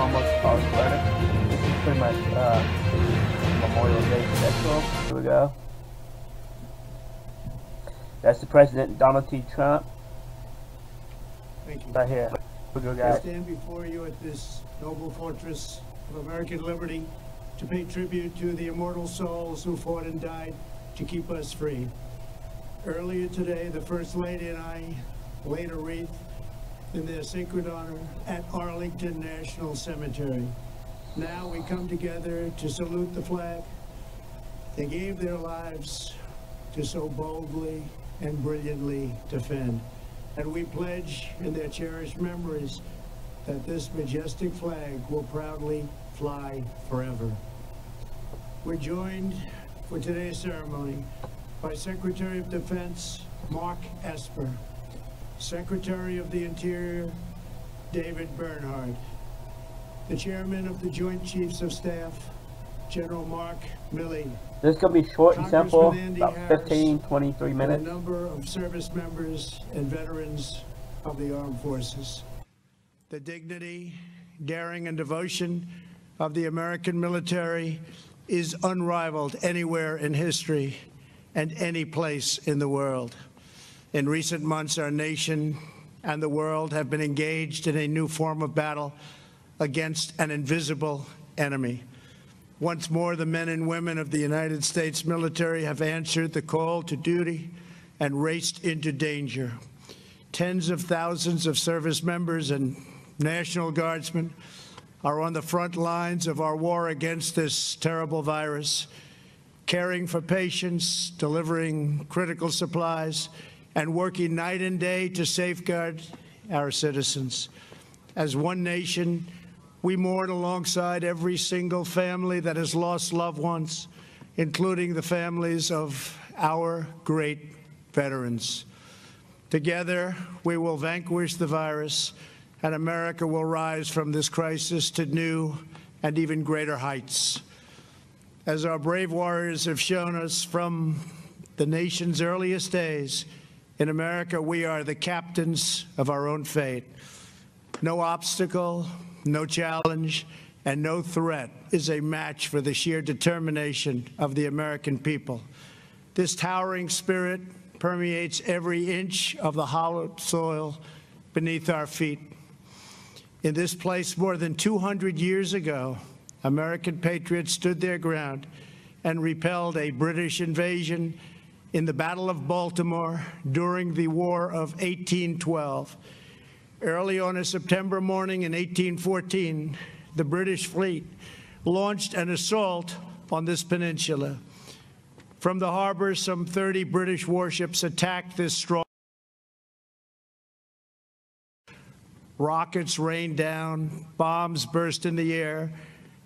almost all started. This is pretty much Memorial Day special. Here we go. That's the President, Donald T. Trump. Thank you. Right here. I stand before you at this noble fortress of American liberty to pay tribute to the immortal souls who fought and died to keep us free. Earlier today, the First Lady and I laid a wreath in their sacred honor at Arlington National Cemetery. Now we come together to salute the flag they gave their lives to so boldly and brilliantly defend. And we pledge in their cherished memories that this majestic flag will proudly fly forever. We're joined for today's ceremony by Secretary of Defense Mark Esper, Secretary of the Interior David Bernhardt, the Chairman of the Joint Chiefs of Staff General Mark Milley. This is going to be short and simple, about Harris, 15, 23 minutes. A number of service members and veterans of the armed forces. The dignity, daring, and devotion of the American military is unrivaled anywhere in history and any place in the world. In recent months, our nation and the world have been engaged in a new form of battle against an invisible enemy. Once more, the men and women of the United States military have answered the call to duty and raced into danger. Tens of thousands of service members and National Guardsmen are on the front lines of our war against this terrible virus, caring for patients, delivering critical supplies, and working night and day to safeguard our citizens. As one nation, we mourn alongside every single family that has lost loved ones, including the families of our great veterans. Together, we will vanquish the virus, and America will rise from this crisis to new and even greater heights. As our brave warriors have shown us from the nation's earliest days, in America, we are the captains of our own fate. No obstacle, no challenge, and no threat is a match for the sheer determination of the American people. This towering spirit permeates every inch of the hallowed soil beneath our feet. In this place more than 200 years ago, American patriots stood their ground and repelled a British invasion in the Battle of Baltimore during the War of 1812. Early on a September morning in 1814, the British fleet launched an assault on this peninsula. From the harbor, some 30 British warships attacked this strong. Rockets rained down, bombs burst in the air,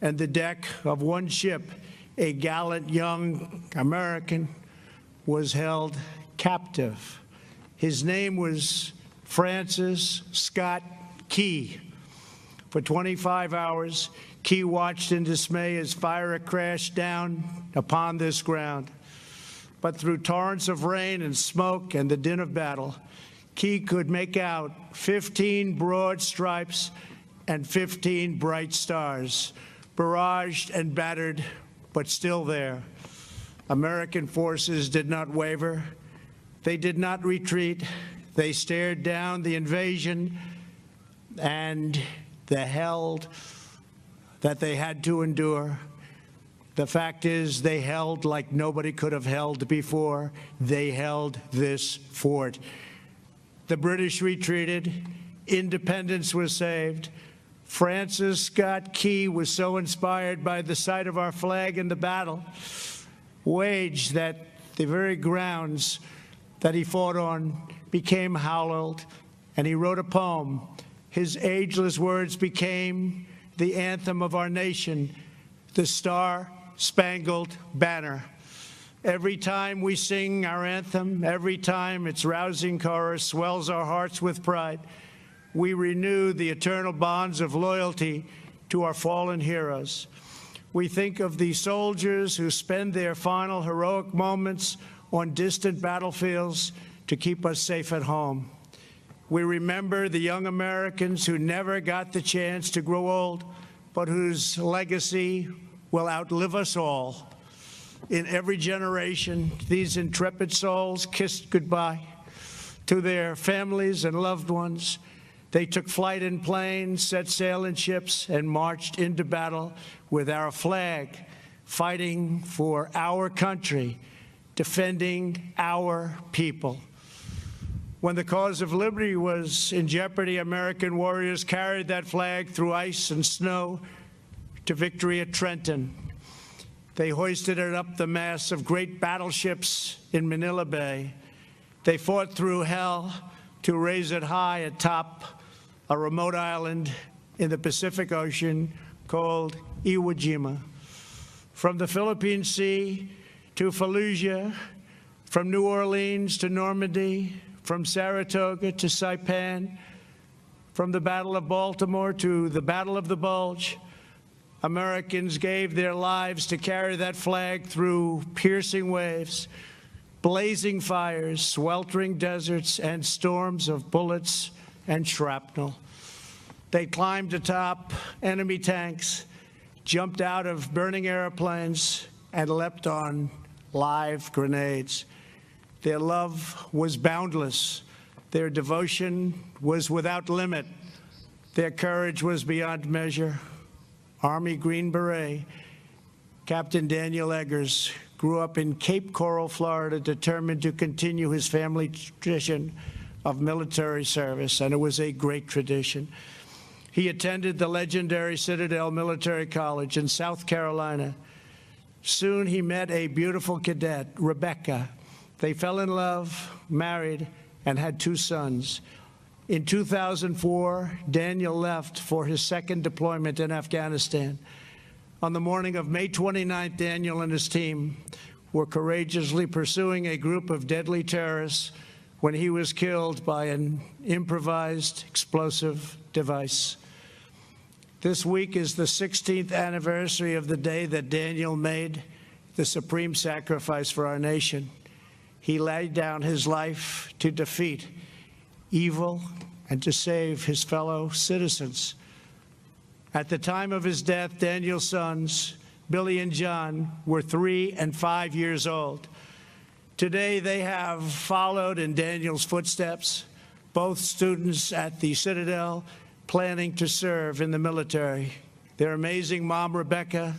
and the deck of one ship, a gallant young American, was held captive. His name was Francis Scott Key. For 25 hours, Key watched in dismay as fire crashed down upon this ground. But through torrents of rain and smoke and the din of battle, Key could make out 15 broad stripes and 15 bright stars, barraged and battered, but still there. American forces did not waver. They did not retreat. They stared down the invasion and the hell that they had to endure. The fact is, they held like nobody could have held before. They held this fort. The British retreated. Independence was saved. Francis Scott Key was so inspired by the sight of our flag in the battle waged that the very grounds that he fought on became hallowed, and he wrote a poem. His ageless words became the anthem of our nation, the Star-Spangled Banner. Every time we sing our anthem, every time its rousing chorus swells our hearts with pride, we renew the eternal bonds of loyalty to our fallen heroes. We think of the soldiers who spend their final heroic moments on distant battlefields to keep us safe at home. We remember the young Americans who never got the chance to grow old but whose legacy will outlive us all. In every generation, these intrepid souls kissed goodbye to their families and loved ones. They took flight in planes, set sail in ships, and marched into battle with our flag, fighting for our country, defending our people. When the cause of liberty was in jeopardy, American warriors carried that flag through ice and snow to victory at Trenton. They hoisted it up the masts of great battleships in Manila Bay. They fought through hell to raise it high atop a remote island in the Pacific Ocean called Iwo Jima. From the Philippine Sea to Fallujah, from New Orleans to Normandy, from Saratoga to Saipan, from the Battle of Baltimore to the Battle of the Bulge, Americans gave their lives to carry that flag through piercing waves, blazing fires, sweltering deserts, and storms of bullets and shrapnel. They climbed atop enemy tanks, jumped out of burning airplanes, and leapt on live grenades. Their love was boundless. Their devotion was without limit. Their courage was beyond measure. Army Green Beret Captain Daniel Eggers grew up in Cape Coral, Florida, determined to continue his family tradition of military service, and it was a great tradition. He attended the legendary Citadel Military College in South Carolina. Soon he met a beautiful cadet, Rebecca. They fell in love, married, and had 2 sons. In 2004, Daniel left for his second deployment in Afghanistan. On the morning of May 29th, Daniel and his team were courageously pursuing a group of deadly terrorists when he was killed by an improvised explosive device. This week is the 16th anniversary of the day that Daniel made the supreme sacrifice for our nation. He laid down his life to defeat evil and to save his fellow citizens. At the time of his death, Daniel's sons, Billy and John, were 3 and 5 years old. Today, they have followed in Daniel's footsteps, both students at the Citadel, planning to serve in the military. Their amazing mom, Rebecca,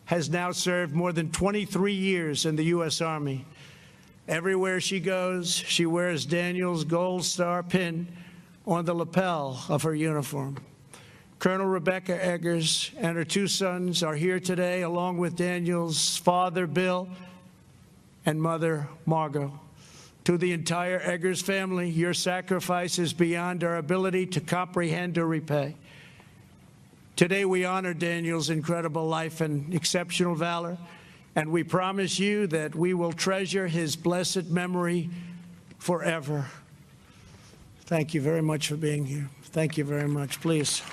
has now served more than 23 years in the U.S. Army. Everywhere she goes, she wears Daniel's Gold Star pin on the lapel of her uniform. Colonel Rebecca Eggers and her 2 sons are here today, along with Daniel's father, Bill, and mother, Margot. To the entire Eggers family, your sacrifice is beyond our ability to comprehend or repay. Today, we honor Daniel's incredible life and exceptional valor, and we promise you that we will treasure his blessed memory forever. Thank you very much for being here. Thank you very much. Please.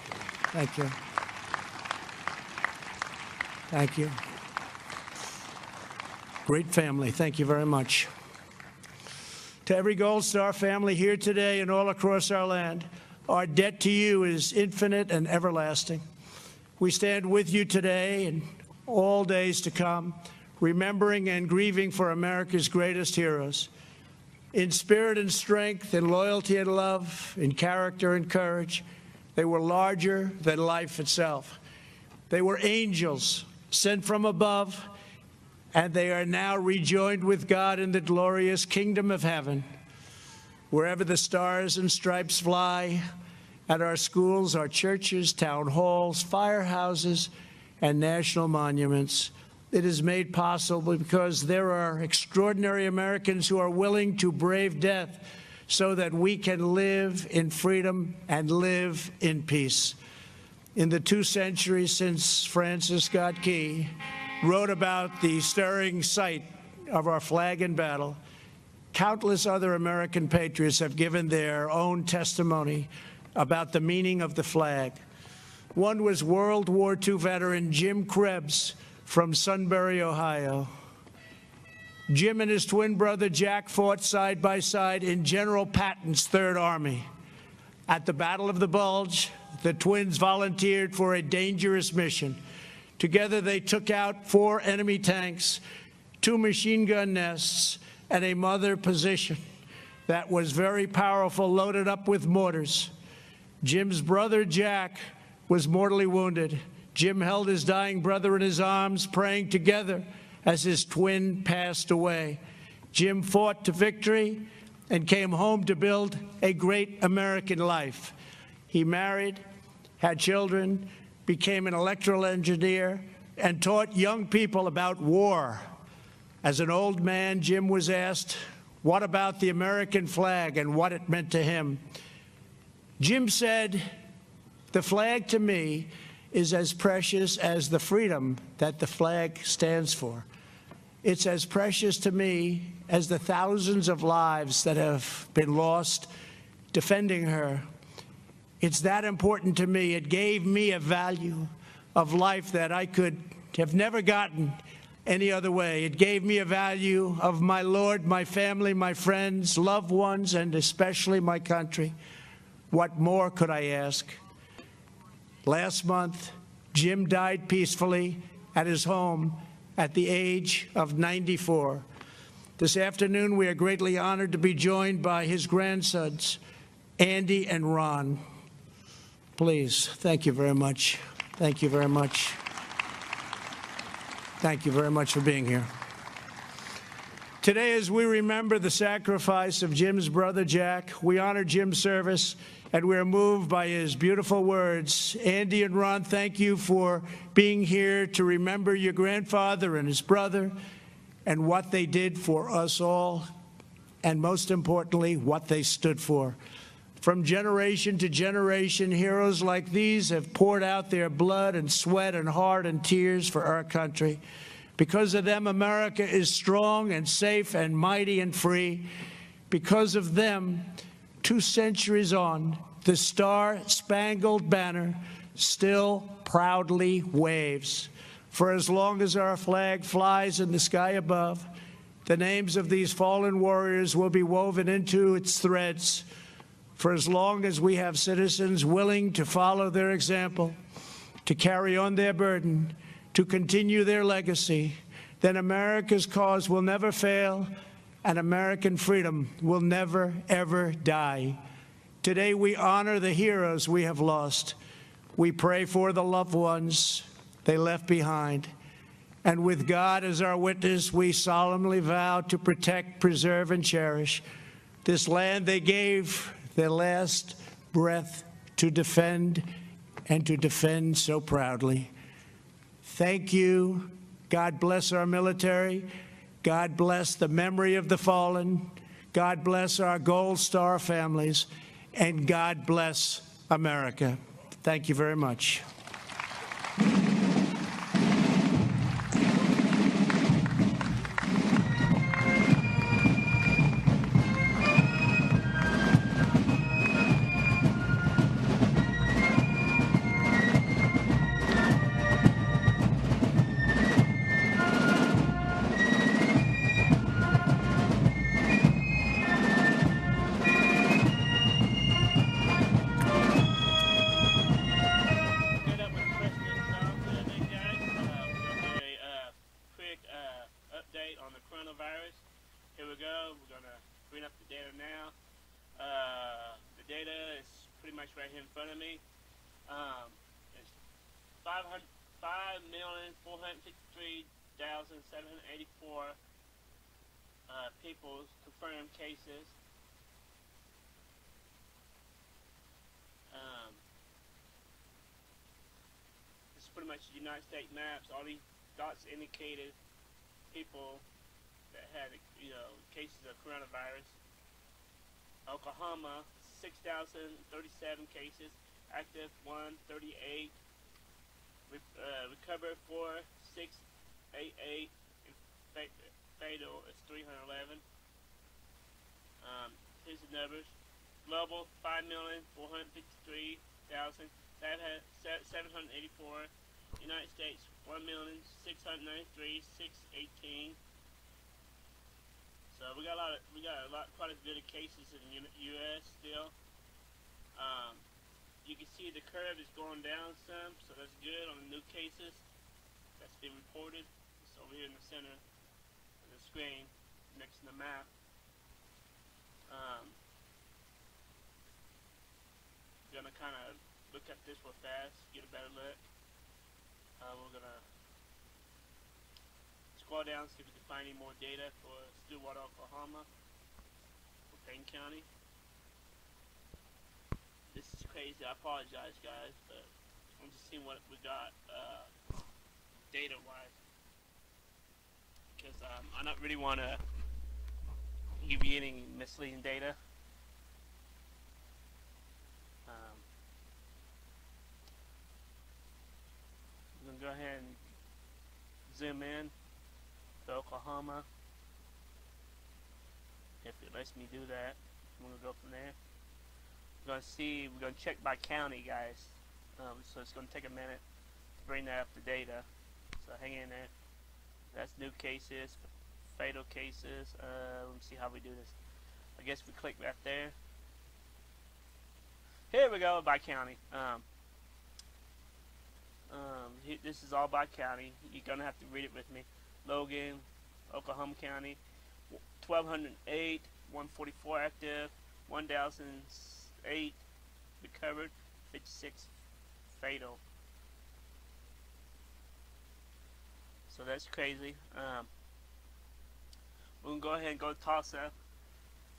Thank you. Thank you. Great family. Thank you very much. To every Gold Star family here today and all across our land, our debt to you is infinite and everlasting. We stand with you today and all days to come, remembering and grieving for America's greatest heroes. In spirit and strength, in loyalty and love, in character and courage, they were larger than life itself. They were angels sent from above, and they are now rejoined with God in the glorious kingdom of heaven. Wherever the stars and stripes fly, at our schools, our churches, town halls, firehouses, and national monuments, it is made possible because there are extraordinary Americans who are willing to brave death so that we can live in freedom and live in peace. In the 2 centuries since Francis Scott Key wrote about the stirring sight of our flag in battle, countless other American patriots have given their own testimony about the meaning of the flag. One was World War II veteran Jim Krebs from Sunbury, Ohio. Jim and his twin brother Jack fought side by side in General Patton's Third Army. At the Battle of the Bulge, the twins volunteered for a dangerous mission. Together, they took out 4 enemy tanks, 2 machine gun nests, and a mother position that was very powerful, loaded up with mortars. Jim's brother, Jack, was mortally wounded. Jim held his dying brother in his arms, praying together as his twin passed away. Jim fought to victory and came home to build a great American life. He married, had children, became an electrical engineer, and taught young people about war. As an old man, Jim was asked, what about the American flag and what it meant to him? Jim said, the flag to me is as precious as the freedom that the flag stands for. It's as precious to me as the thousands of lives that have been lost defending her. It's that important to me. It gave me a value of life that I could have never gotten any other way. It gave me a value of my Lord, my family, my friends, loved ones, and especially my country. What more could I ask? Last month, Jim died peacefully at his home at the age of 94. This afternoon, we are greatly honored to be joined by his grandsons, Andy and Ron. Please, thank you very much. Thank you very much. Thank you very much for being here. Today, as we remember the sacrifice of Jim's brother, Jack, we honor Jim's service, and we are moved by his beautiful words. Andy and Ron, thank you for being here to remember your grandfather and his brother and what they did for us all, and most importantly, what they stood for. From generation to generation, heroes like these have poured out their blood and sweat and heart and tears for our country. Because of them, America is strong and safe and mighty and free. Because of them, 2 centuries on, the Star-Spangled Banner still proudly waves. For as long as our flag flies in the sky above, the names of these fallen warriors will be woven into its threads. For as long as we have citizens willing to follow their example, to carry on their burden, to continue their legacy, then America's cause will never fail and American freedom will never, ever die. Today we honor the heroes we have lost. We pray for the loved ones they left behind. And with God as our witness, we solemnly vow to protect, preserve, and cherish this land they gave their last breath to defend, and to defend so proudly. Thank you. God bless our military. God bless the memory of the fallen. God bless our Gold Star families. And God bless America. Thank you very much. Right here in front of me. It's 5,453,784 people confirmed cases. This is pretty much the United States maps. All these dots indicated people that had, cases of coronavirus. Oklahoma, 6,037 cases, active 138, recovered 4,688, fatal is 311. Here's the numbers. Global 5,453,784. United States 1,693,618. So we got quite a bit of cases in the U.S. still. You can see the curve is going down some, so that's good on the new cases that's been reported. It's over here in the center of the screen next to the map. Gonna kind of look at this real fast, get a better look. We're gonna scroll down, see if we can find any more data for Stillwater, Oklahoma, for Payne County. This is crazy. I apologize, guys, but I'm just seeing what we got data-wise, because I don't really want to give you any misleading data. I'm gonna go ahead and zoom in to Oklahoma. If it lets me do that, I'm gonna go from there. We're gonna check by county, guys. So it's gonna take a minute to bring that up to data. So hang in there. That's new cases, fatal cases. Let me see how we do this. I guess we click right there. Here we go, by county. This is all by county. You're gonna have to read it with me. Logan, Oklahoma County, 1,208, 144 active, 1,008 recovered, 56 fatal. So that's crazy. We're gonna go ahead and go to Tulsa.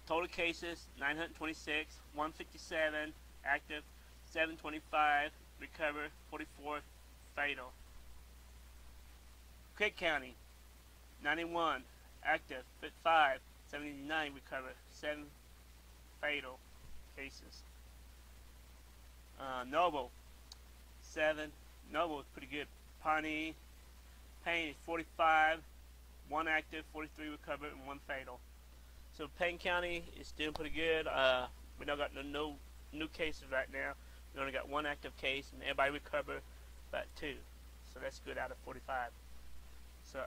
Total cases 926, 157 active, 725 recovered, 44 fatal. Craig County 91 active, 5, 79 recovered, 7 fatal cases. Noble 7. Noble is pretty good. Pawnee, Payne is 45, 1 active, 43 recovered, and 1 fatal. So Payne County is doing pretty good. We don't got no new cases right now. We only got 1 active case, and everybody recovered about 2. So that's good out of 45. So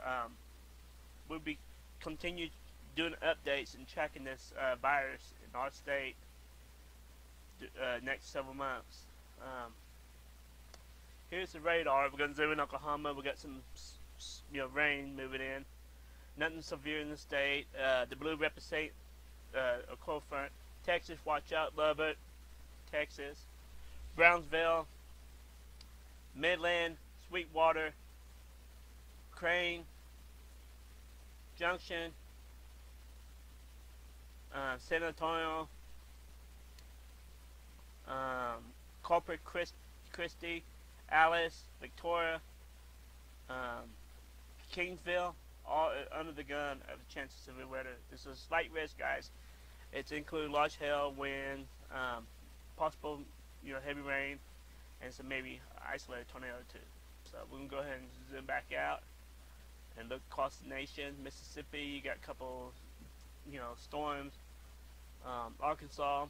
we'll be continue doing updates and tracking this virus in our state next several months. Here's the radar. We're gonna zoom in Oklahoma. We got some rain moving in. Nothing severe in the state. The blue represent a cold front. Texas, watch out. Lubbock, Texas. Brownsville, Midland, Sweetwater, Crane, Junction, San Antonio, Corpus Christi, Alice, Victoria, Kingsville, all under the gun of the chances of severe weather. This is a slight risk, guys. It's include large hail, wind, possible heavy rain, and some maybe isolated tornado too. So we can go ahead and zoom back out and look across the nation. Mississippi, you got a couple storms. Arkansas,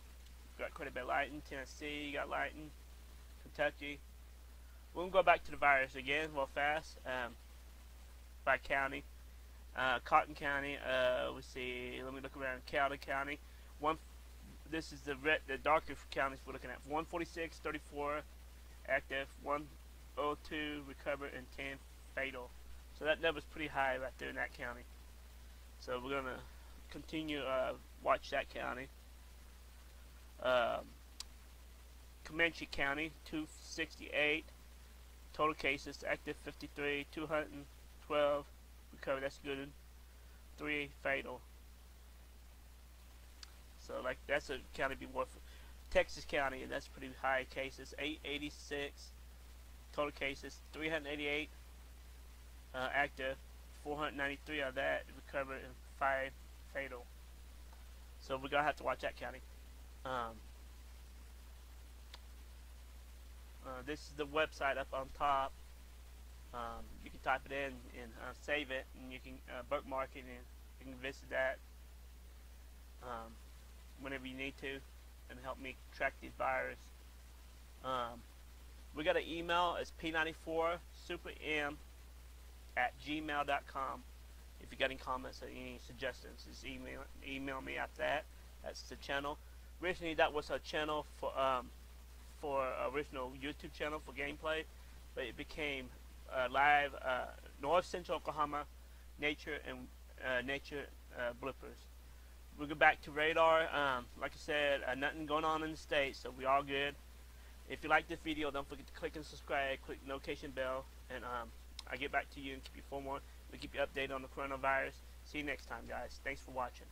got quite a bit of lightning. Tennessee, you got lightning. Kentucky. We're gonna go back to the virus again real fast. By county. Cotton County, we see, let me look around. Cowden County, this is the darker counties we're looking at. 146, 34 active, 102 recovered, and 10 fatal. So that number's pretty high right there in that county. So we're gonna continue watch that county. Comanche County, 268 total cases, active 53, 212 recovered. That's good. 3 fatal. So like that's a county be worth. Texas County, and that's pretty high cases. 886 total cases, 388 active, 493 of that recovered, and 5 fatal. So we're gonna have to watch that county. This is the website up on top. You can type it in and save it, and you can bookmark it, and you can visit that whenever you need to, and help me track these virus. We got an email. It's p94superm@gmail.com. If you got any comments or any suggestions, just email me at that. That's the channel. Originally, that was a channel for original YouTube channel for gameplay, but it became live North Central Oklahoma nature and nature bloopers. We'll go back to radar. Like I said, nothing going on in the States, so we all good. If you like this video, don't forget to click and subscribe, click the notification bell, and I'll get back to you and keep you informed. We'll keep you updated on the coronavirus. See you next time, guys. Thanks for watching.